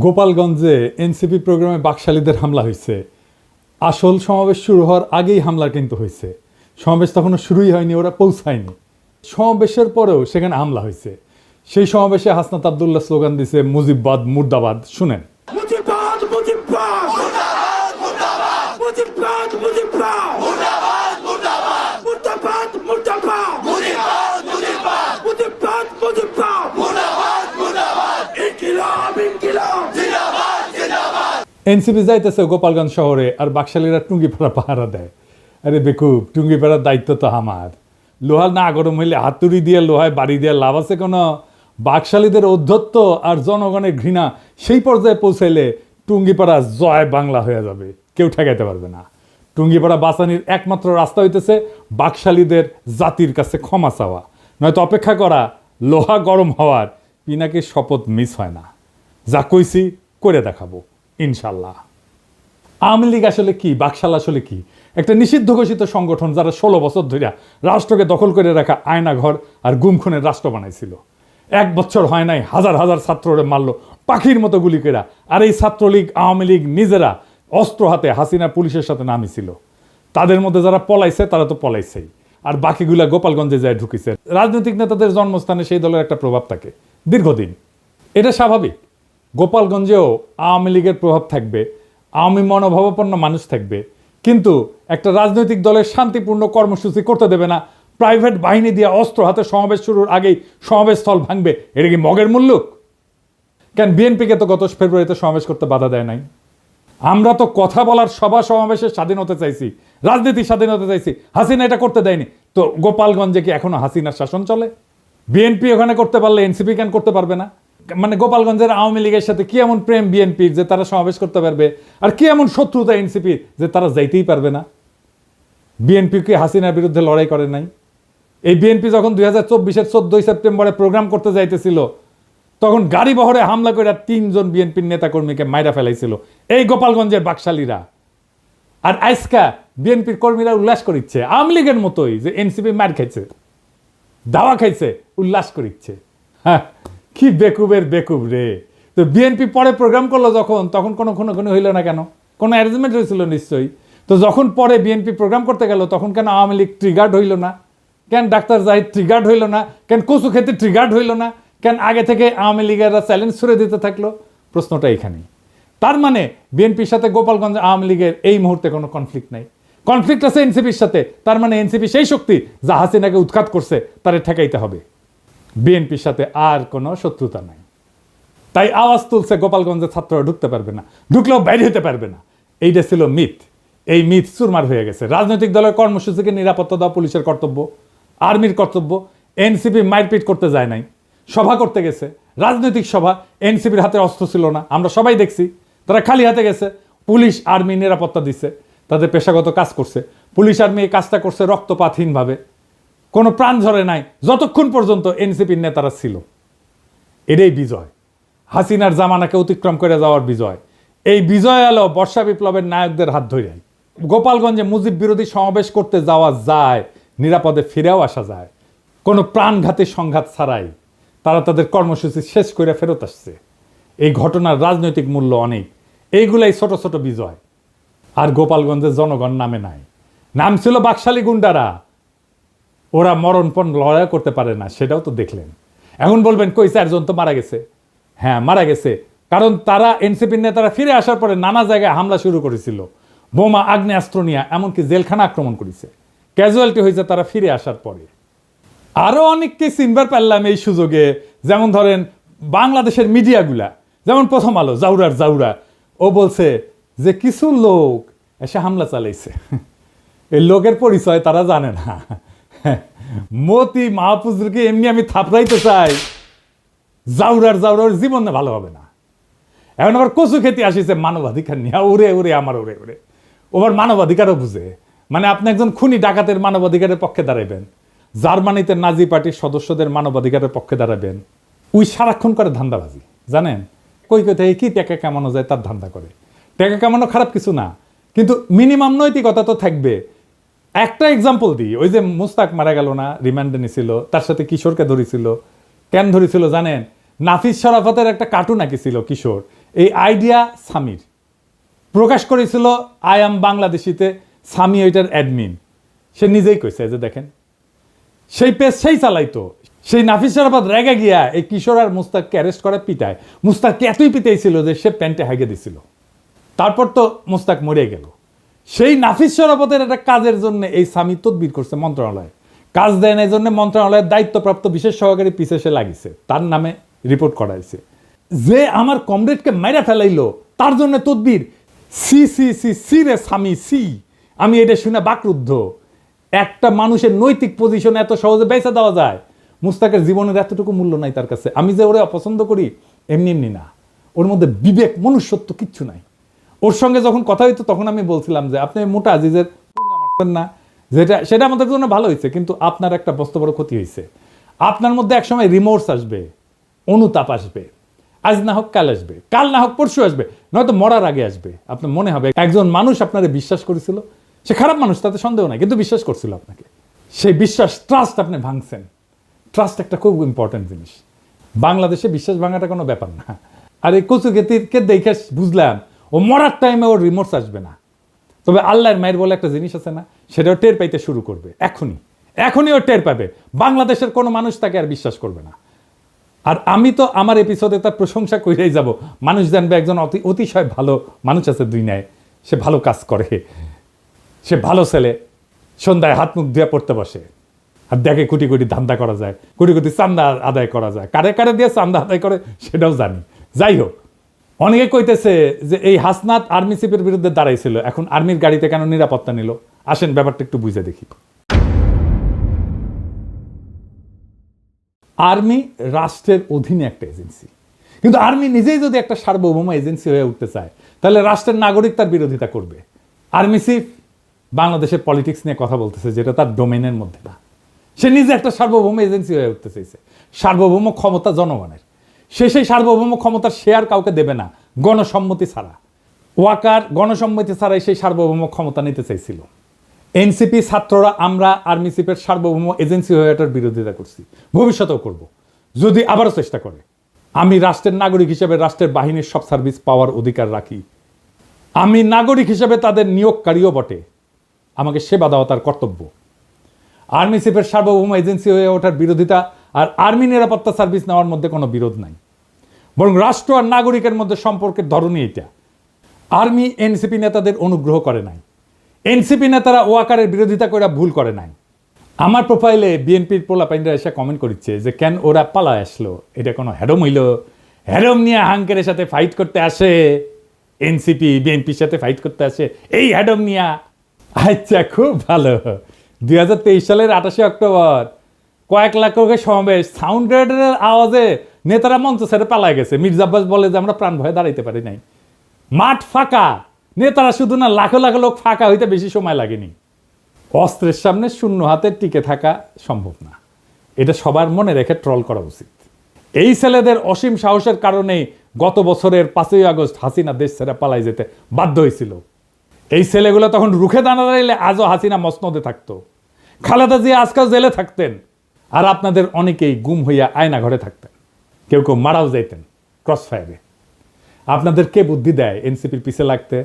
গোপালগঞ্জে এনসিপি প্রোগ্রামে বাকশালীদের হামলা হয়েছে। আসল সমাবেশ শুরু হওয়ার আগেই হামলা কিন্তু হয়েছে। সমাবেশ তখনও শুরুই হয়নি, ওরা পৌঁছায়নি। সমাবেশের পরেও সেখানে হামলা হয়েছে। সেই সমাবেশে হাসনাত আব্দুল্লাহ স্লোগান দিছে মুজিববাদ মুর্দাবাদ। শুনেন। মুজিববাদ মুজিববাদ মুর্দাবাদ মুর্দাবাদ মুজিববাদ মুজিববাদ মুর্দাবাদ মুর্দাবাদ মুর্দাবাদ মুর্দাবাদ মুজিববাদ মুজিববাদ মুজিববাদ মুজিববাদ মুর্দাবাদ মুর্দাবাদ ইনকিলাব ইনকিলাব জিন্দাবাদ জিন্দাবাদ। এনসিপি যাইতেছে গোপালগঞ্জ শহরে, আর বাকশালীরা টুঙ্গিপাড়া পাহারা দেয়। আরে বেকুব, টুঙ্গিপাড়ার দায়িত্ব তো আমার। লোহা না গরম হইলে হাতুড়ি দিয়ে লোহায় বাড়ি দিয়ে লাভ আছে কোনো? বাকশালীদের ঔদ্ধত্য আর জনগণের ঘৃণা সেই পর্যায়ে পৌঁছাইলে টুঙ্গিপাড়া জয় বাংলা হয়ে যাবে, কেউ ঠেকাইতে পারবে না। টুঙ্গিপাড়া বাঁচানির একমাত্র রাস্তা হইতেছে বাকশালীদের জাতির কাছে ক্ষমা চাওয়া, নয়তো অপেক্ষা করা লোহা গরম হওয়ার। পিনাকির শপথ মিস হয় না। যা কইছি করে দেখাবো ইনশাল্লাহ। আওয়ামী লীগ আসলে কি, বাকশাল আসলে কি? একটা নিষিদ্ধ ঘোষিত সংগঠন যারা 16 বছর ধরে রাষ্ট্রকে দখল করে রাখা আয়নাঘর আর গুমখুনের রাষ্ট্র বানাইছিল। 1 বছর হয় নাই হাজার হাজার ছাত্ররে মারল পাখির মতো গুলি কেরা। আর এই ছাত্রলীগ আওয়ামী লীগ নিজেরা অস্ত্র হাতে হাসিনা পুলিশের সাথে নামিছিল। তাদের মধ্যে যারা পলাইছে তারা তো পলাইছেই, আর বাকিগুলা গোপালগঞ্জে যায় ঢুকিছে। রাজনৈতিক নেতাদের জন্মস্থানে সেই দলের একটা প্রভাব থাকে দীর্ঘদিন, এটা স্বাভাবিক। গোপালগঞ্জেও আওয়ামী লীগের প্রভাব থাকবে, আওয়ামী মনোভাবাপন্ন মানুষ থাকবে, কিন্তু একটা রাজনৈতিক দলের শান্তিপূর্ণ কর্মসূচি করতে দেবে না। প্রাইভেট বাহিনী দিয়ে অস্ত্র হাতে সমাবেশ শুরুর আগেই সমাবেশ স্থল ভাঙবে, এটা কি মগের মুল্লুক? কেন বিএনপিকে তো গত ফেব্রুয়ারিতে সমাবেশ করতে বাধা দেয় নাই? আমরা তো কথা বলার সভা সমাবেশের স্বাধীন হতে চাইছি, রাজনীতির স্বাধীন হতে চাইছি। হাসিনা এটা করতে দেয়নি, তো গোপালগঞ্জে কি এখনো হাসিনার শাসন চলে? বিএনপি ওখানে করতে পারলে এনসিপি কেন করতে পারবে না? মানে গোপালগঞ্জের আওয়ামী লীগের সাথে কি এমন প্রেম বিএনপির যে তারা সমাবেশ করতে পারবে, আর কি এমন শত্রুতা এনসিপির যে তারা যাইতেই পারবে না? বিএনপি কি হাসিনার বিরুদ্ধে লড়াই করে নাই? এই বিএনপি যখন 2024-এর 14 সেপ্টেম্বরে প্রোগ্রাম করতে যাইতেছিল, তখন গাড়ি বহরে হামলা করে 3 জন বিএনপির নেতাকর্মীকে মাইরা ফেলাইছিল এই গোপালগঞ্জের বাকশালীরা। আর আজকা বিএনপির কর্মীরা উল্লাস করিচ্ছে আওয়ামী লীগের মতোই, যে এনসিপি মার খাইছে, দাওয়া খাইছে, উল্লাস করিচ্ছে। হ্যাঁ, কি বেকুবের বেকুব রে। তো বিএনপি পরে প্রোগ্রাম করলো যখন, তখন কোনো হইল না কেন? কোনো অ্যারেঞ্জমেন্ট হয়েছিল নিশ্চয়ই। তো যখন পরে বিএনপি প্রোগ্রাম করতে গেল, তখন কেন আওয়ামী লীগ ট্রিগার্ড হইল না? কেন ডাক্তার জাহিদ ট্রিগার্ড হইল না? কেন কচু খেতে ট্রিগার্ড হইল না? কেন আগে থেকে আওয়ামী লীগেরা চ্যালেঞ্জ ছুড়ে দিতে থাকলো? প্রশ্নটা এখানেই। তার মানে বিএনপির সাথে গোপালগঞ্জ আওয়ামী লীগের এই মুহূর্তে কোনো কনফ্লিক্ট নাই। কনফ্লিক্ট আছে এনসিপির সাথে। তার মানে এনসিপি সেই শক্তি যা হাসিনাকে উৎখাত করছে, তারে ঠেকাইতে হবে। বিএনপির সাথে আর কোনো শত্রুতা নাই। তাই আওয়াজ তুলছে গোপালগঞ্জের ছাত্ররা ঢুকতে পারবে না, ঢুকলেও বাইরে হতে পারবে না। এইটা ছিল মিথ। এই মিথ চুরমার হয়ে গেছে। রাজনৈতিক দলের কর্মসূচিকে নিরাপত্তা দেওয়া পুলিশের কর্তব্য, আর্মির কর্তব্য। এনসিপি মারপিট করতে যায় নাই, সভা করতে গেছে, রাজনৈতিক সভা। এনসিপির হাতে অস্ত্র ছিল না, আমরা সবাই দেখছি। তারা খালি হাতে গেছে, পুলিশ আর্মি নিরাপত্তা দিচ্ছে, তাদের পেশাগত কাজ করছে। পুলিশ আর্মি এই কাজটা করছে রক্তপাতহীনভাবে, কোনো প্রাণ ঝরে নাই, যতক্ষণ পর্যন্ত এনসিপির নেতারা ছিল। এটাই বিজয়, হাসিনার জামানাকে অতিক্রম করে যাওয়ার বিজয়। এই বিজয় এলো বর্ষা বিপ্লবের নায়কদের হাত ধরে। গোপালগঞ্জে মুজিব বিরোধী সমাবেশ করতে যাওয়া যায়, নিরাপদে ফিরেও আসা যায়, কোনো প্রাণঘাতী সংঘাত ছাড়াই। তারা তাদের কর্মসূচি শেষ করে ফেরত আসছে। এই ঘটনার রাজনৈতিক মূল্য অনেক। এইগুলাই ছোট ছোট বিজয়। আর গোপালগঞ্জের জনগণ নামে নাই, নাম ছিল বাকশালী গুন্ডারা। ওরা মরণপণ লড়াই করতে পারে না, সেটাও তো দেখলেন। এখন বলবেন কই 4 জন তো মারা গেছে। হ্যাঁ, মারা গেছে, কারণ তারা এনসিপির নেতারা ফিরে আসার পরে নানা জায়গায় হামলা শুরু করেছিল, বোমা আগ্নেয়াস্ত্র নিয়ে, এমনকি জেলখানা আক্রমণ করেছে। ক্যাজুয়ালিটি হয়েছে তারা ফিরে আসার পরে। আরো অনেককে চিনবার পারলাম এই সুযোগে। যেমন ধরেন বাংলাদেশের মিডিয়াগুলা, যেমন প্রথম আলো, জাউরা, ও বলছে যে কিছু লোক এসে হামলা চালাইছে। এই লোকের পরিচয় তারা জানে না। মতি মাহফুজকে এমনি আমি থাপড়াইতে চাই, জাউরার জীবনে ভালো হবে না। এখন আবার কচু খেতে আসিছে মানবাধিকার নিয়ে, ওরে আমার ওরে ওবার মানবাধিকারও বুঝে। মানে আপনি একজন খুনি ডাকাতের মানবাধিকারের পক্ষে দাঁড়াবেন, জার্মানিতে নাজি পার্টির সদস্যদের মানবাধিকারের পক্ষে দাঁড়াবেন। ওই সারাক্ষণ করে ধান্দাবাজি, জানেন? কই কোথায় কি টাকা কামানো যায় তার ধান্দা করে। টাকা কামানো খারাপ কিছু না, কিন্তু মিনিমাম নৈতিকতা তো থাকবে। একটা এক্সাম্পল দিই, ওই যে মুস্তাক মারা গেল না, রিমান্ডে নিছিল, তার সাথে কিশোরকে ধরেছিল। কেন ধরেছিল জানেন? নাফিস শরাফতের একটা কার্টুন আঁকিছিল কিশোর, এই আইডিয়া সামির প্রকাশ করেছিল আই অ্যাম বাংলাদেশিতে। সামি ওইটার অ্যাডমিন, সে নিজেই কইছে যে দেখেন সেই পেজ সেই চালাইতো। সেই নাফিস শরাফত রেগে গিয়া এই কিশোর আর মুস্তাককে অ্যারেস্ট করে পিটায়। মুস্তাককে এতই পিটাইছিল যে সে প্যান্টে হাগে দিছিল। তারপর তো মুস্তাক মরে গেল। সেই নাফিস শরাফতের একটা কাজের জন্য এই সামি তদবির করছে মন্ত্রণালয়ে, কাজ দেয় না এই জন্য মন্ত্রণালয়ের দায়িত্বপ্রাপ্ত বিশেষ সহকারী পিছে সে লাগিছে, তার নামে রিপোর্ট করাইছে। যে আমার কমরেডকে মাইরা ফেলাইলো তার জন্য তদবির। সি সি সি সি রে সামি সি। আমি এটা শুনে বাকরুদ্ধ। একটা মানুষের নৈতিক পজিশনে এত সহজে বেঁচে দেওয়া যায়? মুস্তাকের জীবনের এতটুকু মূল্য নাই তার কাছে। আমি যে ওরে অপছন্দ করি এমনি এমনি না, ওর মধ্যে বিবেক মনুষ্যত্ব কিচ্ছু নাই। ওর সঙ্গে যখন কথা হইতো তখন আমি বলছিলাম যে আপনি মোটা আজিজের মারছেন না, যেটা সেটা আমাদের জন্য ভালো হয়েছে, কিন্তু আপনার একটা বস্ত বড় ক্ষতি হয়েছে। আপনার মধ্যে একসময় রিমোর্স আসবে, অনুতাপ আসবে। আজ না হোক কাল আসবে, কাল না হোক পরশু আসবে, নয়তো মরার আগে আসবে। আপনার মনে হবে একজন মানুষ আপনারে বিশ্বাস করেছিল, সে খারাপ মানুষ তাতে সন্দেহ নাই, কিন্তু বিশ্বাস করছিল আপনাকে। সেই বিশ্বাস, ট্রাস্ট আপনি ভাঙছেন। ট্রাস্ট একটা খুব ইম্পর্টেন্ট জিনিস। বাংলাদেশে বিশ্বাস ভাঙাটা কোনো ব্যাপার না। আর এই কচুকেতিরকে দেখে বুঝলাম ও মরার টাইমে ওর রিমোর্স আসবে না। তবে আল্লাহর মায়ের বলে একটা জিনিস আছে না, সেটাও টের পাইতে শুরু করবে এখনই ও টের পাবে। বাংলাদেশের কোনো মানুষ তাকে আর বিশ্বাস করবে না। আর আমি তো আমার এপিসোডে তার প্রশংসা করেই যাব। মানুষ জানবে একজন অতিশয় ভালো মানুষ আছে দুনিয়ায়, সে ভালো কাজ করে, সে ভালো ছেলে, সন্ধ্যায় হাত মুখ ধুয়ে পড়তে বসে আর দেখে কোটি কোটি ধান্দা করা যায়, কোটি কোটি চান্দা আদায় করা যায়। কারে কারে দিয়ে চান্দা আদায় করে সেটাও জানি। যাই হোক, অনেকে কইতেছে যে এই হাসনাত আর্মি চিফের বিরুদ্ধে দাঁড়াইছিল, এখন আর্মির গাড়িতে কেন নিরাপত্তা নিল? আসেন ব্যাপারটা একটু বুঝে দেখি। আর্মি রাষ্ট্রের অধীনে একটা এজেন্সি, কিন্তু আর্মি নিজেই যদি একটা সার্বভৌম এজেন্সি হয়ে উঠতে চায় তাহলে রাষ্ট্রের নাগরিক তার বিরোধিতা করবে। আর্মি চিফ বাংলাদেশের পলিটিক্স নিয়ে কথা বলতেছে, যেটা তার ডোমেনের মধ্যে না। সে নিজে একটা সার্বভৌম এজেন্সি হয়ে উঠতে চাইছে। সার্বভৌম ক্ষমতা জনগণের, সে সেই সার্বভৌম ক্ষমতার শেয়ার কাউকে দেবে না গণসম্মতি ছাড়া। ওয়াকার গণসম্মতি ছাড়াই সেই সার্বভৌম ক্ষমতা নিতে চাইছিল। এনসিপি ছাত্ররা আমরা আর্মি চিফের সার্বভৌম এজেন্সি হয়ে এটার বিরোধিতা করছি, ভবিষ্যতেও করব যদি আবারও চেষ্টা করে। আমি রাষ্ট্রের নাগরিক হিসেবে রাষ্ট্রের বাহিনীর সব সার্ভিস পাওয়ার অধিকার রাখি। আমি নাগরিক হিসেবে তাদের নিয়োগকারীও বটে, আমাকে সেবা দেওয়া তার কর্তব্য। আর্মি চিফের সার্বভৌম এজেন্সি হয়ে ওঠার বিরোধিতা আর আর্মি নিরাপত্তা সার্ভিস নেওয়ার মধ্যে কোনো বিরোধ নাই, বরং রাষ্ট্র আর নাগরিকের মধ্যে সম্পর্কের ধরনই এটা। আর্মি এনসিপি নেতাদের অনুগ্রহ করে নাই, এনসিপি নেতারা ওয়াকারের বিরোধিতা করে ভুল করে নাই। আমার প্রোফাইলে বিএনপির পোলাপাইনরা এসে কমেন্ট করছে যে কেন ওরা পালায় আসলো, এটা কোনো হ্যাডম হইল? হ্যাডম নিয়ে হাঙ্কের সাথে ফাইট করতে আসে এনসিপি, বিএনপির সাথে ফাইট করতে আসে এই হ্যাডম নিয়া। আচ্ছা, খুব ভালো। 2023 সালের 28 অক্টোবর কয়েক লাখ লোকের সমাবেশ, সাউন্ড গ্রেডারের আওয়াজে নেতারা মঞ্চ ছেড়ে পালায় গেছে। মির্জা আব্বাস বলে যে আমরা প্রাণ ভয়ে দাঁড়াইতে পারি নাই। মাঠ ফাঁকা, নেতারা শুধু না লাখো লাখো লোক ফাঁকা হইতে বেশি সময় লাগেনি। অস্ত্রের সামনে শূন্য হাতে টিকে থাকা সম্ভব না, এটা সবার মনে রেখে ট্রল করা উচিত। এই ছেলেদের অসীম সাহসের কারণেই গত বছরের 5ই আগস্ট হাসিনা দেশ ছেড়ে পালাই যেতে বাধ্য হয়েছিল। এই ছেলেগুলো তখন রুখে দাঁড়াইলে আজও হাসিনা মসনদে থাকতো, খালেদা জিয়া আজকাল জেলে থাকতেন, আর আপনাদের অনেকেই গুম হইয়া আয়না ঘরে থাকতেন, কেউ কেউ মারাও যাইতেন ক্রস ফায়ারে। আপনাদের কে বুদ্ধি দেয় এনসিপির পিছে লাগতে?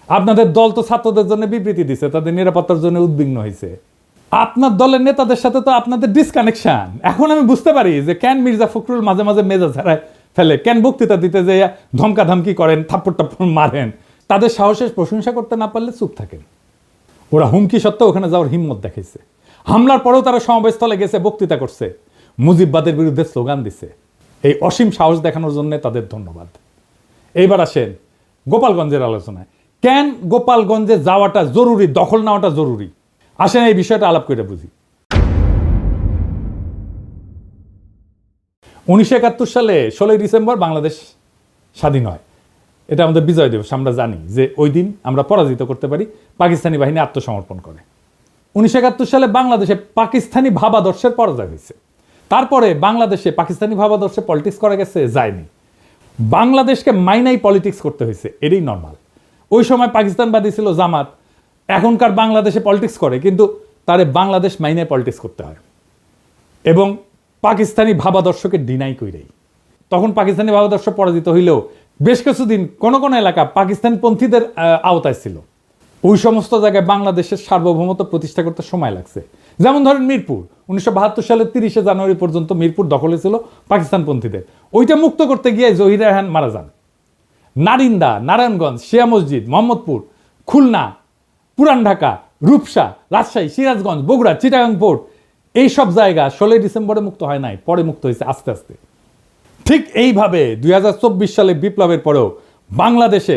আপনাদের দল তো ছাত্রদের জন্য বিবৃতি দিছে, তাদের নিরাপত্তার জন্য উদ্বিগ্ন হয়েছে। আপনার দলের নেতাদের সাথে তো আপনাদের ডিসকানেকশন। এখন আমি বুঝতে পারি যে কেন মির্জা ফখরুল মাঝে মাঝে মেজাজ হারায় ফেলে, কেন বক্তৃতা দিতে যে ধমকা ধমকি করেন, থাপ্পড় টাপ্পড় মারেন। তাদের সাহসের প্রশংসা করতে না পারলে চুপ থাকেন। ওরা হুমকি সত্ত্বেও ওখানে যাওয়ার হিম্মত দেখাইছে। হামলার পরেও তারা সমাবেশস্থলে গেছে, বক্তৃতা করছে, মুজিববাদের বিরুদ্ধে স্লোগান দিছে। এই অসীম সাহস দেখানোর জন্য তাদের ধন্যবাদ। এইবার আসেন গোপালগঞ্জের আলোচনায়। কেন গোপালগঞ্জে যাওয়াটা জরুরি, দখল নেওয়াটা জরুরি? আসেন এই বিষয়টা আলাপ করে বুঝি। 1971 সালে 16 ডিসেম্বর বাংলাদেশ স্বাধীন হয়। এটা আমাদের বিজয় দিবস। আমরা জানি যে ওই দিন আমরা পরাজিত করতে পারি, পাকিস্তানি বাহিনী আত্মসমর্পণ করে। 1971 সালে বাংলাদেশে পাকিস্তানি ভাবাদর্শের পরাজয় হয়েছে। তারপরে বাংলাদেশে পাকিস্তানি ভাবাদর্শে পলিটিক্স করা গেছে, যায়নি। বাংলাদেশকে মাইনাই পলিটিক্স করতে হয়েছে, এটাই নর্মাল। ওই সময় পাকিস্তানবাদী ছিল জামাত, এখনকার বাংলাদেশে পলিটিক্স করে, কিন্তু তারে বাংলাদেশ মাইনাই পলিটিক্স করতে হয় এবং পাকিস্তানি ভাবাদর্শকে ডিনাই কইরেই। তখন পাকিস্তানি ভাবাদর্শ পরাজিত হইলেও বেশ কিছুদিন কোন কোন এলাকা পাকিস্তানপন্থীদের আওতায় ছিল। ওই সমস্ত জায়গায় বাংলাদেশের সার্বভৌমত্ব প্রতিষ্ঠা করতে সময় লাগছে। যেমন ধরেন মিরপুর 1972 সালের 30শে জানুয়ারি পর্যন্ত মিরপুর দখলে ছিল পাকিস্তানপন্থীদের। ওইটা মুক্ত করতে গিয়ে জহির রায়হান মারা যান। নারিন্দা, নারায়ণগঞ্জ, শিয়া মসজিদ, মোহাম্মদপুর, খুলনা, পুরান ঢাকা, রূপসা, রাজশাহী, সিরাজগঞ্জ, বগুড়া, চিটাগাং পোর্ট, এই সব জায়গা 16 ডিসেম্বরে মুক্ত হয় নাই, পরে মুক্ত হয়েছে আস্তে আস্তে। ঠিক এইভাবে 2024 সালে বিপ্লবের পরেও বাংলাদেশে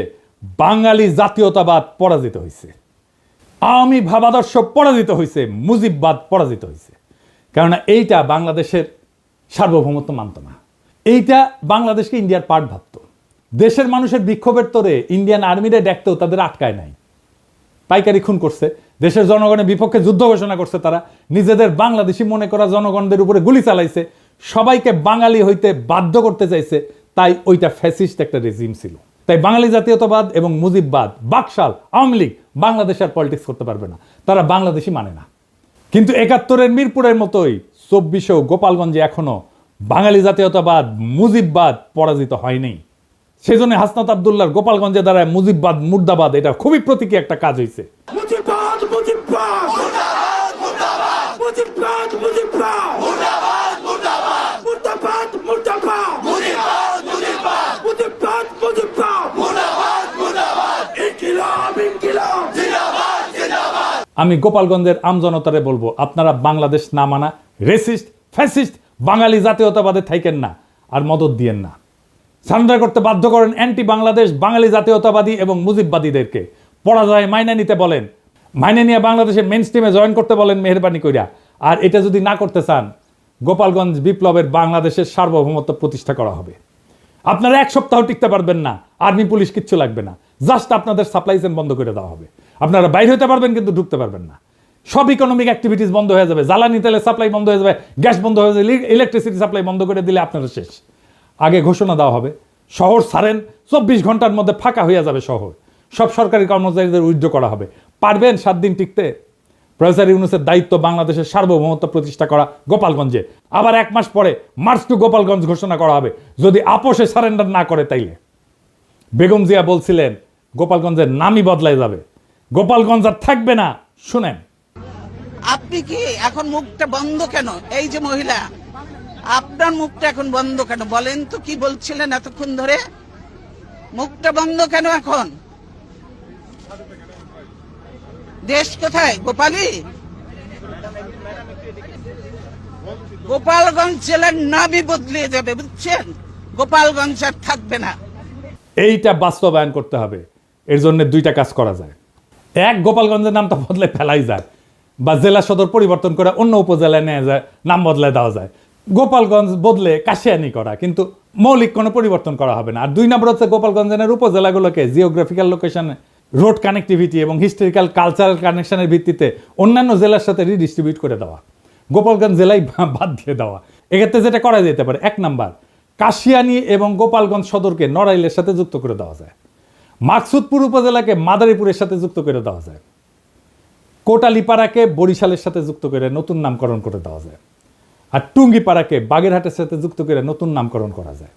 বাঙালি জাতীয়তাবাদ পরাজিত হয়েছে, আওয়ামী ভাবাদর্শ পরাজিত হয়েছে, মুজিববাদ পরাজিত হয়েছে। কেননা এইটা বাংলাদেশের সার্বভৌমত্ব মানত না, এইটা বাংলাদেশকে ইন্ডিয়ার পার্ট ভাবত। দেশের মানুষের বিক্ষোভের তোরে ইন্ডিয়ান আর্মিরে ডাকতেও তাদের আটকায় নাই, পাইকারি খুন করছে, দেশের জনগণের বিপক্ষে যুদ্ধ ঘোষণা করছে, তারা নিজেদের বাংলাদেশি মনে করা জনগণদের উপরে গুলি চালাইছে, সবাইকে বাঙালি হইতে বাধ্য করতে চাইছে। তাই ওইটা ফ্যাসিস্ট একটা রেজিম ছিল। তাই বাঙালি জাতীয়তাবাদ এবং মুজিববাদ, বাকশাল, আওয়ামী লীগ বাংলাদেশ আর পলিটিক্স করতে পারবে না, তারা বাংলাদেশি মানে না। কিন্তু 71-এর মিরপুরের মতোই 24-এও গোপালগঞ্জে এখনো বাঙালি জাতীয়তাবাদ, মুজিববাদ পরাজিত হয়নি। সেই জন্য হাসনাত আব্দুল্লাহর গোপালগঞ্জে দাঁড়ায় মুজিববাদ মুর্দাবাদ, এটা খুবই প্রতীকী একটা কাজ হয়েছে। মুজিববাদ মুজিববাদ মুর্দাবাদ মুর্দাবাদ মুজিববাদ মুজিববাদ মুর্দাবাদ মুর্দাবাদ মুর্দাবাদ মুর্দাবাদ মুজিববাদ মুজিববাদ মুজিববাদ মুজিববাদ মুর্দাবাদ মুর্দাবাদ ইনকিলাব ইনকিলাব জিন্দাবাদ জিন্দাবাদ। আমি গোপালগঞ্জের আমজনতারে বলবো, আপনারা বাংলাদেশ না মানা রেসিস্ট, ফ্যাসিস্ট বাঙালি জাতীয়তাবাদে থাকেন না আর মদত দিয়েন না। সারেন্ডার করতে বাধ্য করেন অ্যান্টি বাংলাদেশ বাঙালি জাতীয়তাবাদী এবং মুজিববাদীদেরকে। পরাজয় মাইনে নিতে বলেন, মাইনে নিয়ে বাংলাদেশের মেন স্ট্রিমে জয়েন করতে বলেন মেহরবানি কইরা। আর এটা যদি না করতে চান, গোপালগঞ্জ বিপ্লবের বাংলাদেশের সার্বভৌমত্ব প্রতিষ্ঠা করা হবে। আপনারা এক সপ্তাহ টিকতে পারবেন না, আর্মি পুলিশ কিচ্ছু লাগবে না, জাস্ট আপনাদের সাপ্লাই চেইন বন্ধ করে দেওয়া হবে। আপনারা বাইরে হতে পারবেন কিন্তু ঢুকতে পারবেন না। সব ইকোনমিক অ্যাক্টিভিটিস বন্ধ হয়ে যাবে, জ্বালানি তেলের সাপ্লাই বন্ধ হয়ে যাবে, গ্যাস বন্ধ হয়ে যাবে, ইলেকট্রিসিটি সাপ্লাই বন্ধ করে দিলে আপনারা শেষ। আগে ঘোষণা দেওয়া হবে, শহর ছাড়েন, 24 ঘন্টার মধ্যে ফাঁকা হয়ে যাবে শহর, সব সরকারি কর্মচারীদের উইথড্র করা হবে। পারবেন 7 দিন টিকতে? প্রফেসর ইউনূসের দায়িত্ব বাংলাদেশের সার্বভৌমত্ব প্রতিষ্ঠা করা গোপালগঞ্জে। আবার 1 মাস পরে মার্চ টু গোপালগঞ্জ ঘোষণা করা হবে, যদি আপোষে সারেন্ডার না করে তাইলে। বেগম জিয়া বলছিলেন গোপালগঞ্জের নামই বদলাই যাবে, গোপালগঞ্জ আর থাকবে না। শুনেন, আপনি কি এখন মুখটা বন্ধ কেন? এই যে মহিলা, আপনার মুখটা এখন বন্ধ কেন? বলেন তো কি বলছিলেন এতক্ষণ ধরে? মুখটা বন্ধ কেন এখন? দেশ কোথায়? গোপালী? গোপালগঞ্জ জেলার নামই বদলে যাবে, বুঝছেন? গোপালগঞ্জ আর থাকবে না। এইটা বাস্তবায়ন করতে হবে। এর জন্য 2টা কাজ করা যায়। এক, গোপালগঞ্জের নামটা বদলে ফেলাই যায়, বা জেলা সদর পরিবর্তন করে অন্য উপজেলায় নিয়ে যায়, নাম বদলে দেওয়া যায়। গোপালগঞ্জ বদলে কাশিয়ানি করা, কিন্তু মৌলিক কোনো পরিবর্তন করা হবে না। আর 2 নম্বর হচ্ছে গোপালগঞ্জের উপজেলাগুলোকে জিওগ্রাফিক্যাল লোকেশনে, রোড কানেক্টিভিটি এবং হিস্টোরিক্যাল কালচারাল কানেকশনের ভিত্তিতে অন্যান্য জেলার সাথে রিডিস্ট্রিবিউট করে দেওয়া, গোপালগঞ্জ জেলায় বাদ দিয়ে দেওয়া। এক্ষেত্রে যেটা করা যেতে পারে, 1 নাম্বার, কাশিয়ানি এবং গোপালগঞ্জ সদরকে নড়াইলের সাথে যুক্ত করে দেওয়া যায়, মাকসুদপুর উপজেলাকে মাদারীপুরের সাথে যুক্ত করে দেওয়া যায়, কোটালীপাড়াকে বরিশালের সাথে যুক্ত করে নতুন নামকরণ করে দেওয়া যায়, আর টুঙ্গিপাড়াকে বাগেরহাটের সাথে যুক্ত করে নতুন নামকরণ করা যায়।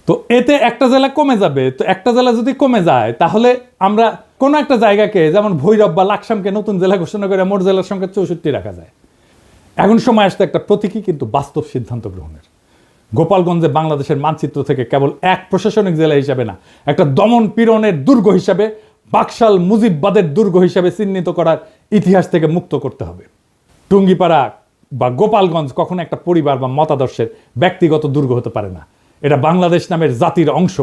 তো এতে একটা জেলা কমে যাবে। তো একটা জেলা যদি কমে যায়, তাহলে আমরা কোনো একটা জায়গাকে, যেমন ভৈরব বা লাকসামকে নতুন জেলা ঘোষণা করে মোট জেলার সংখ্যা 64 রাখা যায়। এখন সময় আসছে একটা প্রতীকী কিন্তু বাস্তব সিদ্ধান্ত গ্রহণের। গোপালগঞ্জে বাংলাদেশের মানচিত্র থেকে কেবল এক প্রশাসনিক জেলা হিসাবে না, একটা দমন পীড়নের দুর্গ হিসাবে, বাকশাল মুজিববাদের দুর্গ হিসাবে চিহ্নিত করার ইতিহাস থেকে মুক্ত করতে হবে। টুঙ্গিপাড়া বা গোপালগঞ্জ কখনো একটা পরিবার বা মতাদর্শের ব্যক্তিগত দুর্গ হতে পারে না। এটা বাংলাদেশ নামের জাতির অংশ।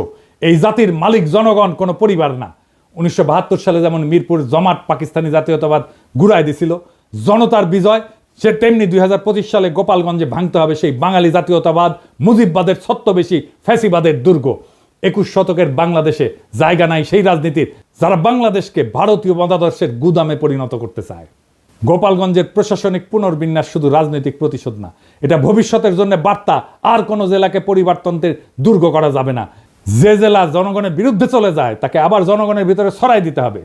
এই জাতির মালিক জনগণ, কোনো পরিবার না। 1972 সালে যেমন মিরপুর জমাট পাকিস্তানি জাতীয়তাবাদ ঘুরাই দিছিল, জনতার বিজয়, সে তেমনি 2025 সালে গোপালগঞ্জে ভাঙতে হবে সেই বাঙালি জাতীয়তাবাদ, মুজিববাদের ছত্রবেশী ফ্যাসিবাদের দুর্গ। 21 শতকের বাংলাদেশে জায়গা নাই সেই রাজনীতির যারা বাংলাদেশকে ভারতীয় মতাদর্শের গুদামে পরিণত করতে চায়। গোপালগঞ্জের প্রশাসনিক পুনর্বিন্যাস শুধু রাজনৈতিক প্রতিশোধ না, এটা ভবিষ্যতের জন্য বার্তা। আর কোনো জেলাকে পরিবারতন্ত্রের দুর্গ করা যাবে না। যে জেলা জনগণের বিরুদ্ধে চলে যায়, তাকে আবার জনগণের ভিতরে ছড়াই দিতে হবে।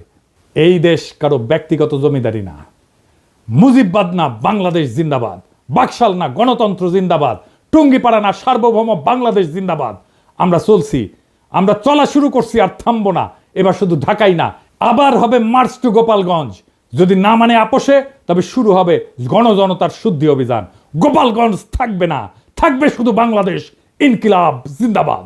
এই দেশ কারো ব্যক্তিগত জমিদারি না। মুজিববাদ না বাংলাদেশ জিন্দাবাদ, বাকশাল না গণতন্ত্র জিন্দাবাদ, টুঙ্গিপাড়া না সার্বভৌম বাংলাদেশ জিন্দাবাদ। আমরা চলছি, আমরা চলা শুরু করছি, আর থামবো না। এবার শুধু ঢাকাই না, আবার হবে মার্চ টু গোপালগঞ্জ। যদি না মানে আপোষে, তবে শুরু হবে গণজনতার শুদ্ধি অভিযান। গোপালগঞ্জ থাকবে না, থাকবে শুধু বাংলাদেশ। ইনকিলাব জিন্দাবাদ।